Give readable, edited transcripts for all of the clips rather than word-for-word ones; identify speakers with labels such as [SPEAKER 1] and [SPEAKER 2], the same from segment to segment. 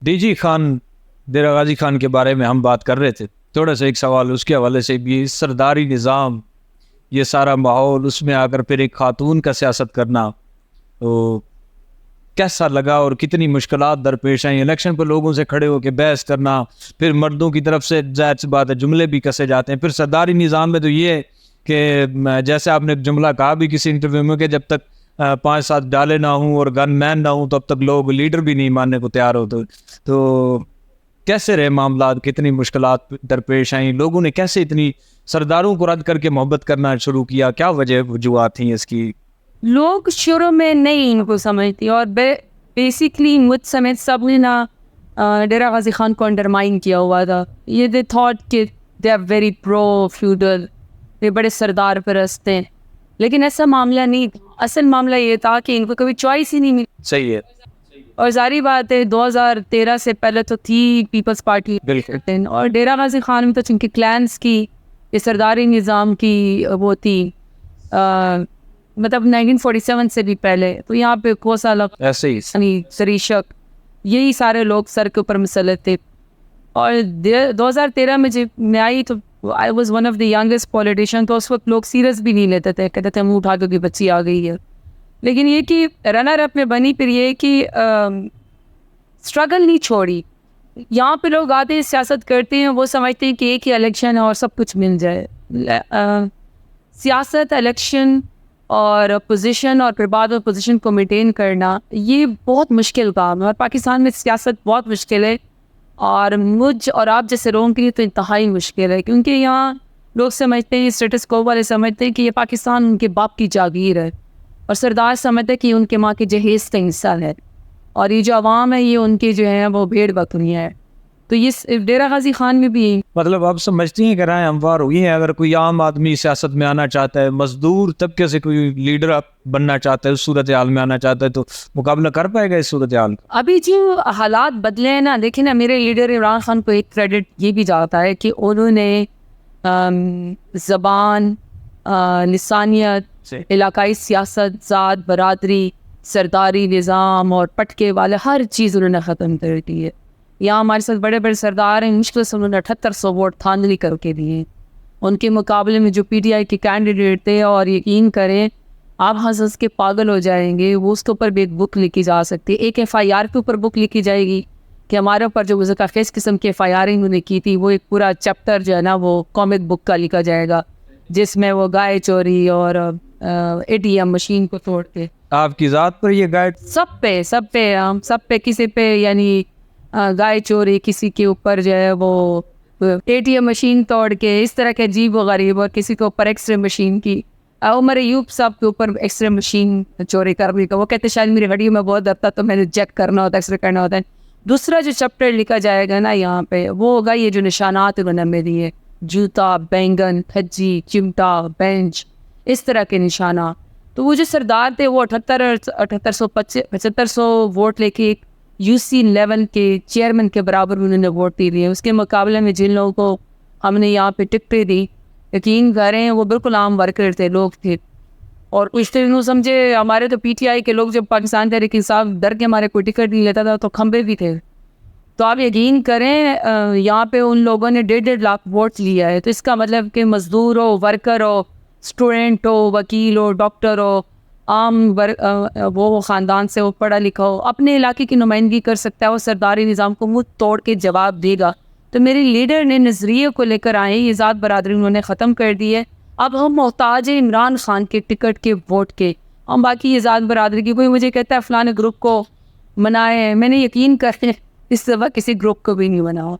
[SPEAKER 1] D G Khan Dera Ghazi Khan کے بارے میں ہم بات کر رہے تھے، تھوڑا سا ایک سوال اس کے حوالے سے بھی، سرداری نظام، یہ سارا ماحول، اس میں آ کر پھر ایک خاتون کا سیاست کرنا، تو کیسا لگا اور کتنی مشکلات درپیش آئیں؟ الیکشن پہ لوگوں سے کھڑے ہو کے بحث کرنا، پھر مردوں کی طرف سے ظاہر سی بات ہے جملے بھی کسے جاتے ہیں، پھر سرداری نظام میں تو یہ ہے کہ جیسے آپ نے جملہ کہا بھی کسی انٹرویو میں کہ جب تک 5-7 ڈالے نہ ہوں اور گن مین نہ ہوں تب تک لوگ لیڈر بھی نہیں ماننے کو تیار ہوتے. تو کیسے رہے معاملات، کتنی مشکلات درپیش آئیں، لوگوں نے کیسے اتنی سرداروں کو رد کر کے محبت کرنا شروع کیا، کیا وجہ وجوہات تھیں اس کی؟
[SPEAKER 2] لوگ شروع میں نہیں ان کو سمجھتی، اور بیسکلی مجھ سمیت سب نے نا ڈیرہ غازی خان کو انڈرمائن کیا ہوا تھا. یہ دے تھاٹ کہ they are very pro feudal, یہ بڑے سردار پرست ہیں، لیکن ایسا معاملہ نہیں تھا. اصل معاملہ یہ تھا کہ ان کو کبھی چوائس ہی نہیں ملی.
[SPEAKER 1] صحیح ہے.
[SPEAKER 2] اور ظاہری بات ہے 2013 سے پہلے تو تھی پیپلز پارٹی، اور ڈیرہ غازی خان میں تو چونکہ کلینس کی یہ سرداری نظام کی وہ تھی، مطلب 1947 سے بھی پہلے، تو یہاں پہ کوسا لگ
[SPEAKER 1] ایسے ہی
[SPEAKER 2] سریشک، یہی سارے لوگ سر کے اوپر مسلط تھے. اور 2013 میں جب میں آئی تو I was one of the youngest politician, تو اس وقت لوگ سیریس بھی نہیں لیتے تھے، کہتے تھے منہ اٹھا کے بچی آ گئی ہے. لیکن یہ کہ رنر اپ میں بنی، پھر یہ کہ اسٹرگل نہیں چھوڑی. یہاں پہ لوگ آتے ہیں سیاست کرتے ہیں، وہ سمجھتے ہیں کہ ایک ہی الیکشن ہے اور سب کچھ مل جائے. سیاست، الیکشن اور پوزیشن، اور پھر بعد میں پوزیشن کو مینٹین کرنا، یہ بہت مشکل کام ہے، اور پاکستان میں سیاست بہت مشکل ہے، اور مجھ اور آپ جیسے لوگوں کے لیے تو انتہائی مشکل ہے، کیونکہ یہاں لوگ سمجھتے ہیں، اسٹیٹس کو والے سمجھتے ہیں کہ یہ پاکستان ان کے باپ کی جاگیر ہے، اور سردار سمجھتے ہیں کہ ان کے ماں کے جہیز کا حصہ ہے، اور یہ جو عوام ہے یہ ان کی جو ہے وہ بھیڑ بکریاں ہیں. تو یہ ڈیرہ غازی خان میں بھی
[SPEAKER 1] مطلب آپ سمجھتی ہیں کہ رائے ہموار ہوئی ہیں؟ اگر کوئی عام آدمی سیاست میں آنا چاہتا ہے، مزدور طبقے سے کوئی لیڈر بننا چاہتا ہے، اس صورتحال میں آنا چاہتا ہے، تو مقابلہ کر پائے گا اس صورتحال؟
[SPEAKER 2] ابھی جو حالات بدلے ہیں نا، دیکھیں نا، میرے لیڈر عمران خان کو ایک کریڈٹ یہ بھی جاتا ہے کہ انہوں نے زبان، لسانیت، علاقائی سیاست، ذات، برادری، سرداری نظام اور پٹکے والے ہر چیز انہوں نے ختم کر دی ہے. یہاں ہمارے ساتھ بڑے بڑے سردار ہیں، مشکل سے انہوں نے 7800 ووٹ تھاندلی کر کے دیے. ان کے مقابلے میں جو پی ٹی آئی کے کینڈیڈیٹ تھے، اور یقین کریں آپ ہنس کے پاگل ہو جائیں گے، وہ اس کے اوپر بھی ایک بک لکھی جا سکتی ہے، ایک FIR کے اوپر بک لکھی جائے گی کہ ہمارے اوپر جو مذکر خیز قسم کی FIR انہوں نے کی تھی، وہ ایک پورا چیپٹر جو ہے نا وہ کامک بک کا لکھا جائے گا، جس میں وہ گائے چوری اور ATM مشین کو توڑ کے.
[SPEAKER 1] آپ کی ذات پر یہ گائیڈ
[SPEAKER 2] سب پہ کسی پہ، یعنی گائے چوری، کسی کے اوپر جو ہے وہ ATM مشین توڑ کے، اس طرح کے عجیب و غریب، اور کسی کے اوپر ایکس رے مشین کی، عمر ایوب صاحب کے اوپر ایکس رے مشین چوری کرنے کا، وہ کہتے شاید میری ہڈیوں میں بہت درد تھا تو میں نے چیک کرنا ہوتا ہے، ایکس رے کرنا ہوتا ہے. دوسرا جو چیپٹر لکھا جائے گا نا یہاں پہ، وہ ہوگا یہ جو نشانات انہوں نے ہمیں دیے، جوتا، بینگن، کھجی، چمٹا، بینچ، اس طرح کے نشانات. تو وہ جو سردار تھے وہ 7500 ووٹ لے کے UC لیول کے چیئرمین کے برابر انہوں نے ووٹ دی دیے. اس کے مقابلے میں جن لوگوں کو ہم نے یہاں پہ ٹکٹیں دی، یقین کریں وہ بالکل عام ورکر تھے، لوگ تھے، اور کچھ دنوں سمجھے ہمارے تو PTI کے لوگ جب پاکستان تحریک انصاف ڈر کے ہمارے کوئی ٹکٹ نہیں لیتا تھا تو کھمبے بھی تھے. تو آپ یقین کریں یہاں پہ ان لوگوں نے 1.5 لاکھ ووٹ لیا ہے. تو اس کا مطلب کہ مزدور ہو، ورکر ہو، اسٹوڈنٹ ہو، وکیل ہو، ڈاکٹر ہو، عام وہ خاندان سے وہ پڑھا لکھا ہو، اپنے علاقے کی نمائندگی کر سکتا ہے، وہ سرداری نظام کو منہ توڑ کے جواب دے گا. تو میرے لیڈر نے نظریے کو لے کر آئے، یہ ذات برادری انہوں نے ختم کر دی ہے. اب ہم محتاج ہیں عمران خان کے ٹکٹ کے ووٹ کے، ہم باقی یہ ذات برادری کی. کوئی مجھے کہتا ہے فلاں گروپ کو منائے، میں نے یقین کرے اس دفعہ کسی گروپ کو بھی نہیں بناؤ.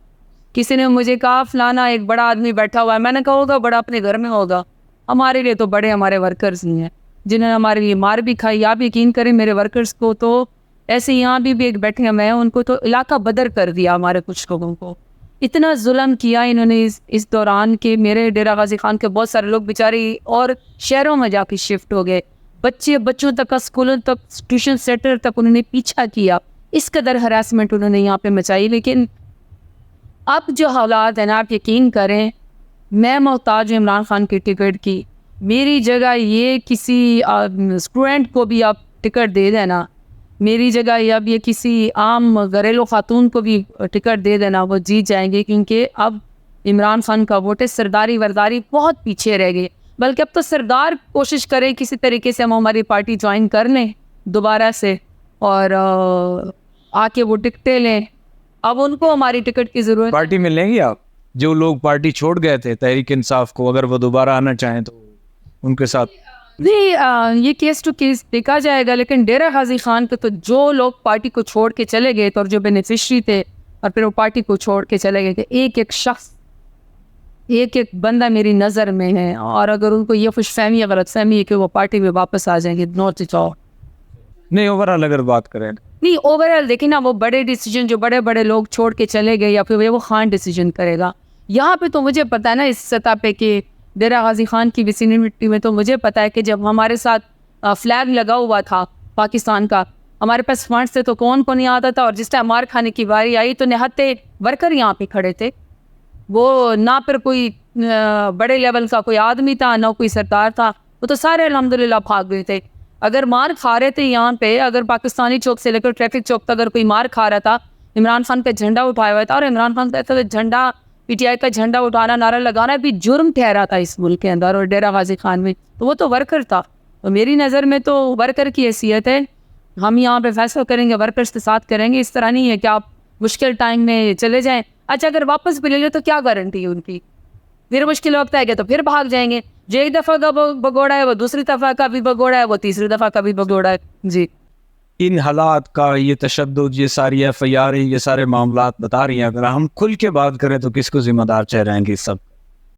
[SPEAKER 2] کسی نے مجھے کہا فلانا ایک بڑا آدمی بیٹھا ہوا ہے، میں نے کہا ہوگا بڑا اپنے گھر میں ہوگا، ہمارے لیے تو بڑے ہمارے ورکرز نہیں ہیں جنہوں نے ہمارے لیے مار بھی کھائی. آپ یقین کریں میرے ورکرز کو تو ایسے یہاں بھی ایک بیٹھے ہیں، میں ان کو تو علاقہ بدر کر دیا. ہمارے کچھ لوگوں کو اتنا ظلم کیا انہوں نے اس دوران کہ میرے ڈیرہ غازی خان کے بہت سارے لوگ بیچارے اور شہروں میں جا کے شفٹ ہو گئے. بچوں تک کا، اسکولوں تک، ٹیوشن سینٹر تک انہوں نے پیچھا کیا. اس قدر ہراسمنٹ انہوں نے یہاں پہ مچائی. لیکن اب جو حالات ہیں نا، آپ یقین کریں میں محتاج ہوں عمران خان کی ٹکٹ کی. میری جگہ یہ کسی اسٹوڈنٹ کو بھی آپ ٹکٹ دے دینا، میری جگہ یا اب یہ کسی عام گھریلو خاتون کو بھی ٹکٹ دے دینا وہ جیت جائیں گے، کیونکہ اب عمران خان کا ووٹ ہے، سرداری ورداری بہت پیچھے رہ گئی. بلکہ اب تو سردار کوشش کریں کسی طریقے سے ہم ہماری پارٹی جوائن کر لیں دوبارہ سے اور آ کے وہ ٹکٹیں لیں. اب ان کو ہماری ٹکٹ کی ضرورت.
[SPEAKER 1] پارٹی میں لیں گے آپ؟ جو لوگ پارٹی چھوڑ گئے تھے تحریک انصاف کو، اگر وہ دوبارہ آنا چاہیں تو ان کے ساتھ
[SPEAKER 2] نہیں، یہ کیس ٹو کیس دیکھا جائے گا، لیکن ڈیرہ غازی خان پہ تو جو لوگ پارٹی کو چھوڑ کے چلے گئے تھے اور جو بینیفیشری تھے اور پھر وہ پارٹی کو چھوڑ کے چلے گئے تھے، ایک ایک شخص، ایک ایک بندہ میری نظر میں ہے. اور اگر ان کو یہ خوش فہمی یا غلط فہمی ہے کہ وہ پارٹی میں واپس آ جائیں گے، نوٹ اٹ آل.
[SPEAKER 1] نہیں، اوور آل اگر بات کریں
[SPEAKER 2] نہیں، اوور آل دیکھیں نا، وہ بڑے ڈیسیجن جو بڑے بڑے لوگ چھوڑ کے چلے گئے یا پھر وہ خان ڈیسیجن کرے گا. یہاں پہ تو مجھے پتا ہے نا، اس سطح پہ کہ ڈیرہ غازی خان کی وسینٹی میں تو مجھے پتا ہے کہ جب ہمارے ساتھ فلیگ لگا ہوا تھا پاکستان کا، ہمارے پاس فنڈس تھے تو کون نہیں آتا تھا. اور جس ٹائم مار کھانے کی باری آئی تو نہتے ورکر یہاں پہ کھڑے تھے. وہ نہ پھر کوئی بڑے لیول کا کوئی آدمی تھا، نہ کوئی سردار تھا، وہ تو سارے الحمدللہ بھاگ گئے تھے. اگر مار کھا رہے تھے یہاں پہ، اگر پاکستانی چوک سے لے کر ٹریفک چوک تک اگر کوئی مار کھا رہا تھا، عمران خان کا جھنڈا اٹھایا ہوا تھا. اور عمران خان کا جھنڈا، پی ٹی آئی کا جھنڈا اٹھانا، نعرہ لگانا بھی جرم ٹھہرا تھا اس ملک کے اندر. اور ڈیرہ غازی خان میں تو وہ تو ورکر تھا. تو میری نظر میں تو ورکر کی حیثیت ہے، ہم یہاں پہ فیصلہ کریں گے، ورکرس کے ساتھ کریں گے. اس طرح نہیں ہے کہ آپ مشکل ٹائم میں چلے جائیں. اچھا، اگر واپس بھی لے لیں تو کیا گارنٹی ہے ان کی؟ پھر مشکل وقت آئے گا تو پھر بھاگ جائیں گے. جو ایک دفعہ کا بگوڑا ہے وہ دوسری دفعہ کا بھی بگوڑا ہے، وہ تیسری دفعہ کا بھی بگوڑا ہے. جی،
[SPEAKER 1] ان حالات کا، یہ تشدد، یہ ساری ایف آئی آر، یہ سارے معاملات بتا رہی ہیں، اگر ہم کھل کے بات کریں تو کس کو ذمہ دار ٹھہرائیں گے اس سب؟